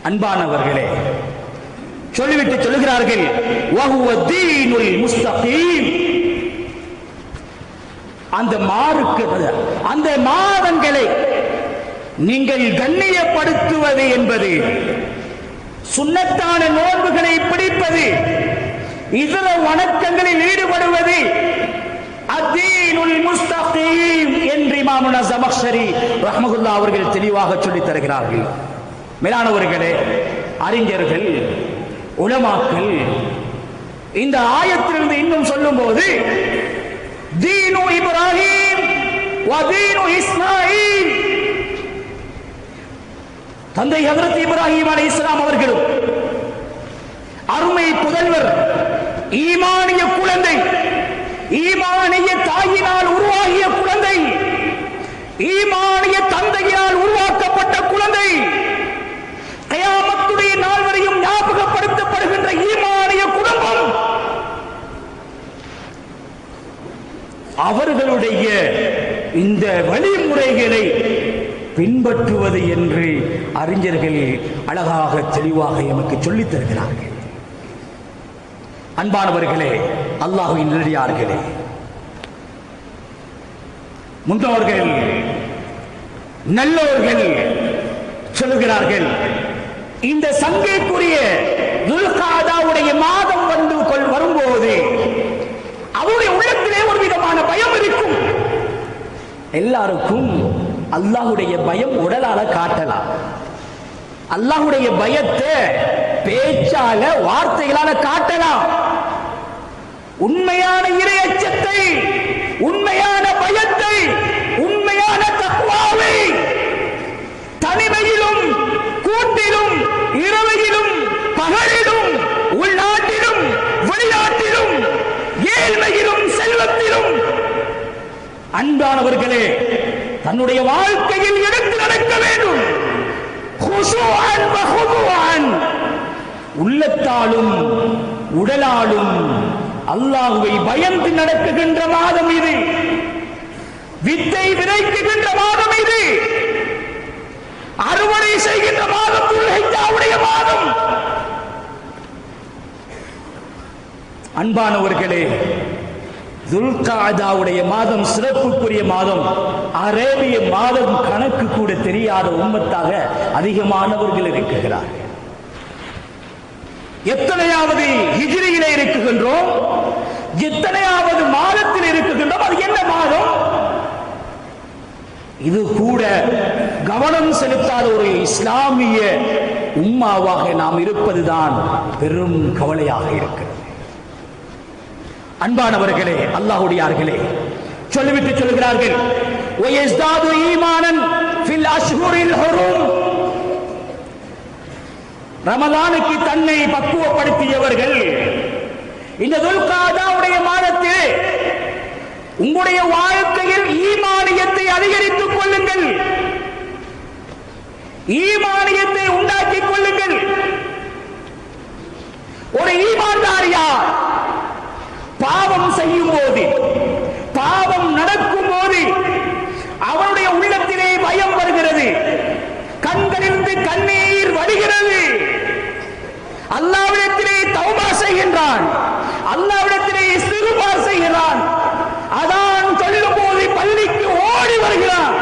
அன்பானவர்களே, சொல்லிவிட்டு சொல்லுகிறார்கள், வஹுவ தீனுல் முஸ்தகீம். அந்த மாதங்களை நீங்கள் கண்ணியப்படுத்துவது என்பது, சுன்னத்தான நோன்புகளை பிடிப்பது, இதர வணக்கங்களில் ஈடுபடுவது அத்தீனுல் முஸ்தகீம் என்று இமாமுனா ஸமக்ஷரி ரஹ்மத்துல்லாஹி அவர்கள் தெளிவாக சொல்லித் தருகிறார்கள். மேலானவர்களே, அறிஞர்கள், உலமாக்கள் இந்த ஆயத்திலிருந்து இன்னும் சொல்லும் போது தீனு இப்ராஹிம் வ தீனு இஸ்மாயில், தந்தை ஹஜ்ரத் இப்ராஹிம் அலைஹிஸ்ஸலாம் அவர்களும் அருமை புதல்வர் ஈமானிய குழந்தை, ஈமானிய தாயினால் உருவாகிய குழந்தை, ஈமானிய தந்தையினால் உருவாக்கப்பட்ட குழந்தை, கியாமத்துடைய நாள் வரையும் ஞாபகப்படுத்தப்படுகின்ற ஈமானிய குடும்பம், அவர்களுடைய இந்த வழிமுறைகளை பின்பற்றுவது என்று அறிஞர்கள் அழகாக தெளிவாக எமக்கு சொல்லித் தருகிறார்கள். அன்பானவர்களே, அல்லாஹ்வின் நல்லடியார்களே, முன்னோர்கள் நல்லோர்கள் சொல்லுகிறார்கள், இந்த சங்கைக்குரிய துல்காதாவுடைய மாதம் வரும்போது அவருடைய உள்ளத்திலே ஒரு விதமான பயம் இருக்கும். எல்லாருக்கும் அல்லாஹ்வுடைய பயம் உடலால காட்டலாம், அல்லாஹ்வுடைய பயத்தை பேச்சால வார்த்தைகளால காட்டலாம். உண்மையான இறையச்சத்தை, உண்மையான பயத்தை, உண்மையான தக்வாவை தனிமையிலும் கூட்டிலும் இரவையிலும் பகலிலும் உள்நாட்டிலும் வெளிநாட்டிலும் ஏழ்மையிலும் செல்வத்திலும் அன்பானவர்களே தன்னுடைய வாழ்க்கையில் எடுத்து நடக்க வேண்டும். உள்ளத்தாலும் உடலாலும் அல்லாஹ்வை பயந்து நடக்குகின்ற மாதம் இது. வித்தை விதைக்குகின்ற மாதம் இது. அறுவடை செய்கின்ற மாதம் துல்ஹிஜ்ஜாவுடைய மாதம். அன்பானவர்களே, துல்காதாவுடைய மாதம் சிறப்புக்குரிய மாதம். அரேபிய மாதம் கணக்கு கூட தெரியாத உம்மத்தாக அதிகமானவர்கள் இருக்கிறார்கள். எத்தனையாவது ஹிஜ்ரியிலே இருக்குகின்றோம், எத்தனையாவது மாதத்தில் இருக்குகின்றோம். அது என்ன மாதம்? இது கூட கவனம் செலுத்தாத ஒரு இஸ்லாமிய உம்மாவாக நாம் இருப்பதுதான் பெரும் கவலையாக இருக்கிறது. அன்பானவர்களே, அல்லாஹ்வுடையார்களே, சொல்லிவிட்டு சொல்கிறார்கள், வயஸ்தாது ஈமானன் ஃபில் அஷ்ஹுரில் ஹுரும். ரமலானுக்கு தன்னை பக்குவப்படுத்தியவர்கள் இந்த துல்காதாவுடைய மாதத்தில் உங்களுடைய வாழ்க்கையில் ஈமானியத்தை அதிகரித்துக் கொள்ளுங்கள், ஈமானியத்தை உண்டாக்கிக் கொள்ளுங்கள். ஒரு ஈமான்தார் யார்? பாவம் செய்யும் போது, பாவம் நடக்கும் போது அவருடைய உள்ளத்திலே பயம் வருகிறது, கண்களிலிருந்து கண்ணீர் வடிகிறது. அல்லாஹ்விடத்திலே தௌபா செய்கின்றான், அல்லாஹ்விடத்திலே இஸ்திக்பார் செய்கிறான். அதான் சொல்லும் போது பள்ளிக்கு ஓடி வருகிறான்.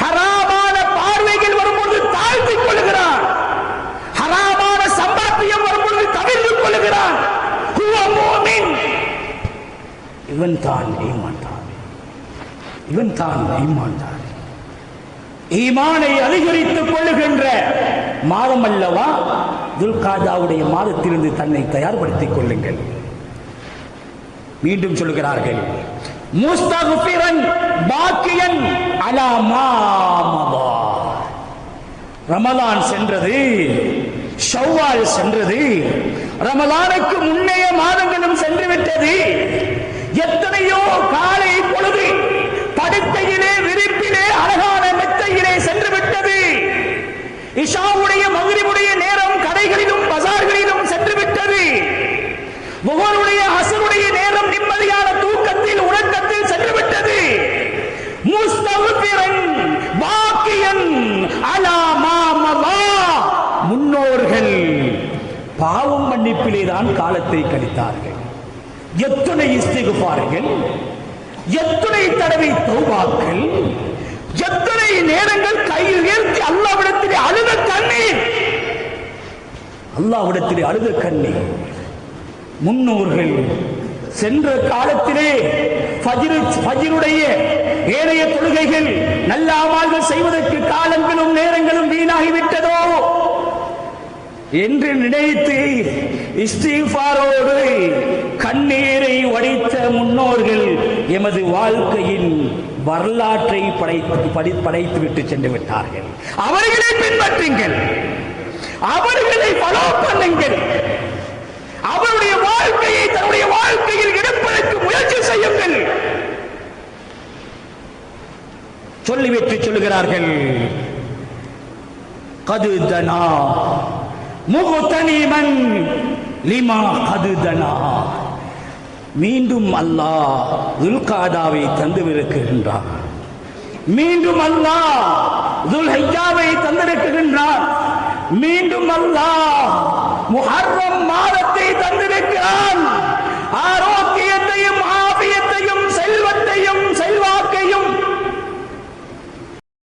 ஹராமான பார்வைகள் வரும்போது தாழ்த்திக் கொள்கிறான், ஹராமான சம்பாத்தியம் வரும்போது தவிர்த்துக் கொள்கிறான். இவன் தான் ஈமான்தார், இவன் தான் ஈமான்தார். ஈமானை அதிகரித்துக் கொள்ளுகின்ற மாதம் அல்லவா துல்காதாவுடைய மாதத்திலிருந்து தன்னை தயார்படுத்திக் கொள்ளுங்கள். மீண்டும் சொல்லுகிறார்கள், முஸ்தக்ஃபிரன் பாக்கியன் அலா மா மதா. ரமலான் சென்றது, ஷவ்வால் சென்றது, ரமலானுக்கு முன்னைய மாதங்களும் சென்று விட்டது. எத்தனையோ காலை பொழுது படுக்கையிலே விரிப்பிலே அழகான மெத்தையிலே சென்று விட்டது. இஷாவுடைய மக்ரிபுடைய நேரம் கடைகளிலும் பஜார்களிலும் சென்று விட்டது. முகருடைய அசருடைய நேரம் நிம்மதியான தூக்கத்தில் உறக்கத்தில் சென்று விட்டது. முஸ்தக்ஃபிரன் பாக்கியன் அலா மா மதா. படிப்பிலே தான் காலத்தை கழித்தார்கள். எத்தனை இஸ்திக்ஃபார்கள், எத்தனை தடவை தௌபாக்கள், எத்தனை நேரங்கள் கையில் உயர்த்தி அல்லாஹ்விடத்திலே அழுத கண்ணீர், அல்லாஹ்விடத்திலே அழுத கண்ணீர். முன்னோர்கள் சென்ற காலத்திலே ஃபஜ்ருடைய ஏனைய தொழுகைகள் நல்ல அமல்கள் செய்வதற்கு காலங்களும் நேரங்களும் வீணாகிவிட்டதோ என்று நினைத்து இஸ்திக்ஃபாரோடு கண்ணீரை வடித்த முன்னோர்கள் எமது வாழ்க்கையின் வரலாற்றை படைத்து விட்டு சென்று விட்டார்கள். அவர்களை பின்பற்றுங்கள், அவர்களை ஃபாலோ பண்ணுங்கள், அவருடைய வாழ்க்கையை தன்னுடைய வாழ்க்கையில் எடுப்பதற்கு முயற்சி செய்யுங்கள். சொல்லிவிட்டு சொல்லுகிறார்கள், கதுதனா முகதனிமன் லிமா கதுதனா. மீண்டும் அல்லாஹ் துல்காதாவை தந்துவிருக்கின்றார், மீண்டும் அல்லாஹ் துல்ஹிஜ்ஜாவை தந்திருக்கின்றார், மீண்டும் அல்லாஹ் முஹர்ரம் மாதத்தை தந்திருக்கிறார்.